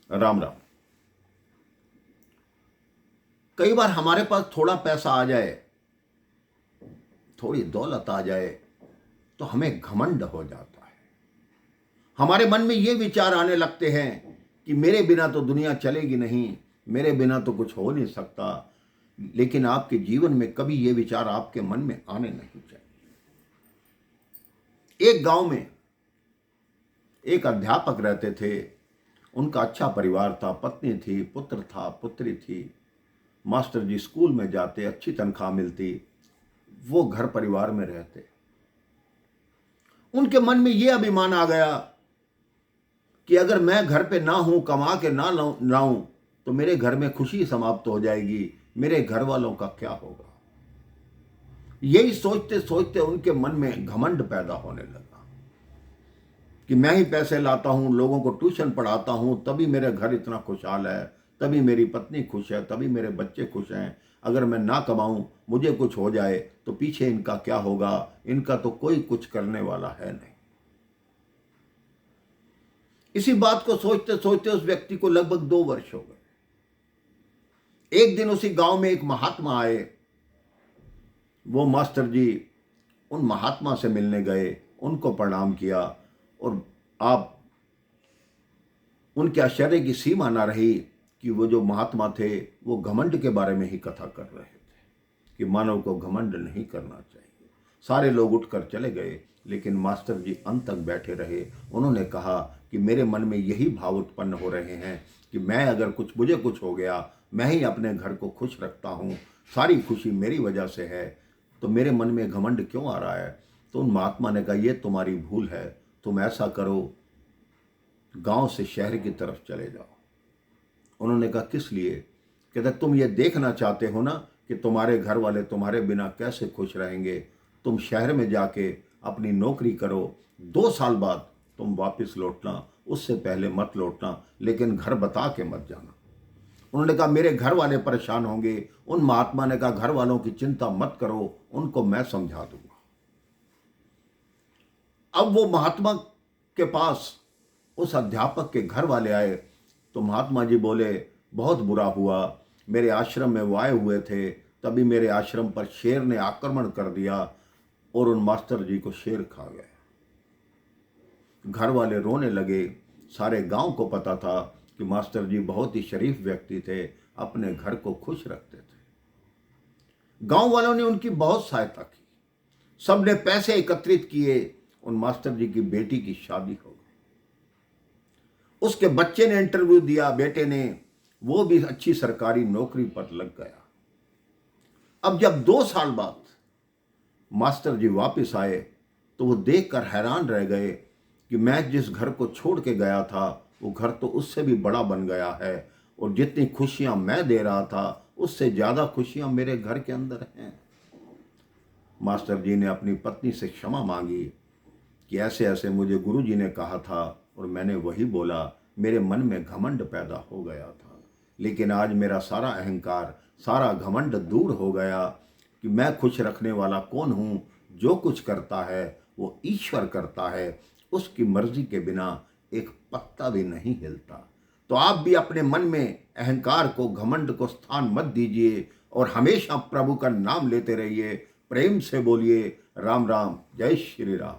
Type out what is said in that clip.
राम राम। कई बार हमारे पास थोड़ा पैसा आ जाए, थोड़ी दौलत आ जाए, तो हमें घमंड हो जाता है। हमारे मन में ये विचार आने लगते हैं कि मेरे बिना तो दुनिया चलेगी नहीं, मेरे बिना तो कुछ हो नहीं सकता। लेकिन आपके जीवन में कभी ये विचार आपके मन में आने नहीं चाहिए। एक गांव में एक अध्यापक रहते थे। उनका अच्छा परिवार था, पत्नी थी, पुत्र था, पुत्री थी। मास्टर जी स्कूल में जाते, अच्छी तनख्वाह मिलती, वो घर परिवार में रहते। उनके मन में यह अभिमान आ गया कि अगर मैं घर पे ना हूं, कमा के ना लाऊं, तो मेरे घर में खुशी समाप्त हो जाएगी, मेरे घर वालों का क्या होगा। यही सोचते सोचते उनके मन में घमंड पैदा होने लगा कि मैं ही पैसे लाता हूं, लोगों को ट्यूशन पढ़ाता हूं, तभी मेरा घर इतना खुशहाल है, तभी मेरी पत्नी खुश है, तभी मेरे बच्चे खुश हैं। अगर मैं ना कमाऊं, मुझे कुछ हो जाए, तो पीछे इनका क्या होगा, इनका तो कोई कुछ करने वाला है नहीं। इसी बात को सोचते सोचते उस व्यक्ति को लगभग 2 वर्ष हो गए। एक दिन उसी गांव में एक महात्मा आए। वो मास्टर जी उन महात्मा से मिलने गए, उनको प्रणाम किया, और आप उनके आश्चर्य की सीमा ना रही कि वो जो महात्मा थे वो घमंड के बारे में ही कथा कर रहे थे कि मानव को घमंड नहीं करना चाहिए। सारे लोग उठकर चले गए, लेकिन मास्टर जी अंत तक बैठे रहे। उन्होंने कहा कि मेरे मन में यही भाव उत्पन्न हो रहे हैं कि मैं अगर मुझे कुछ हो गया, मैं ही अपने घर को खुश रखता हूँ, सारी खुशी मेरी वजह से है, तो मेरे मन में घमंड क्यों आ रहा है। तो उन महात्मा ने कहा, ये तुम्हारी भूल है, तुम ऐसा करो, गांव से शहर की तरफ चले जाओ। उन्होंने कहा, किस लिए। कहते, तुम ये देखना चाहते हो ना कि तुम्हारे घर वाले तुम्हारे बिना कैसे खुश रहेंगे। तुम शहर में जाके अपनी नौकरी करो, 2 साल बाद तुम वापस लौटना, उससे पहले मत लौटना, लेकिन घर बता के मत जाना। उन्होंने कहा, मेरे घर वाले परेशान होंगे। उन महात्मा ने कहा, घर वालों की चिंता मत करो, उनको मैं समझा दूंगा। अब वो महात्मा के पास उस अध्यापक के घर वाले आए, तो महात्मा जी बोले, बहुत बुरा हुआ, मेरे आश्रम में वो आए हुए थे, तभी मेरे आश्रम पर शेर ने आक्रमण कर दिया और उन मास्टर जी को शेर खा गया। घर वाले रोने लगे। सारे गांव को पता था कि मास्टर जी बहुत ही शरीफ व्यक्ति थे, अपने घर को खुश रखते थे। गांव वालों ने उनकी बहुत सहायता की, सबने पैसे एकत्रित किए। उन मास्टर जी की बेटी की शादी हो गई। उसके बच्चे ने इंटरव्यू दिया, बेटे ने, वो भी अच्छी सरकारी नौकरी पर लग गया। अब जब 2 साल बाद मास्टर जी वापस आए, तो वो देखकर हैरान रह गए कि मैं जिस घर को छोड़ के गया था, वो घर तो उससे भी बड़ा बन गया है, और जितनी खुशियां मैं दे रहा था, उससे ज्यादा खुशियां मेरे घर के अंदर हैं। मास्टर जी ने अपनी पत्नी से क्षमा मांगी कि ऐसे ऐसे मुझे गुरु जी ने कहा था और मैंने वही बोला, मेरे मन में घमंड पैदा हो गया था, लेकिन आज मेरा सारा अहंकार, सारा घमंड दूर हो गया कि मैं खुश रखने वाला कौन हूँ। जो कुछ करता है वो ईश्वर करता है, उसकी मर्जी के बिना एक पत्ता भी नहीं हिलता। तो आप भी अपने मन में अहंकार को, घमंड को स्थान मत दीजिए, और हमेशा प्रभु का नाम लेते रहिए। प्रेम से बोलिए, राम राम, जय श्री राम।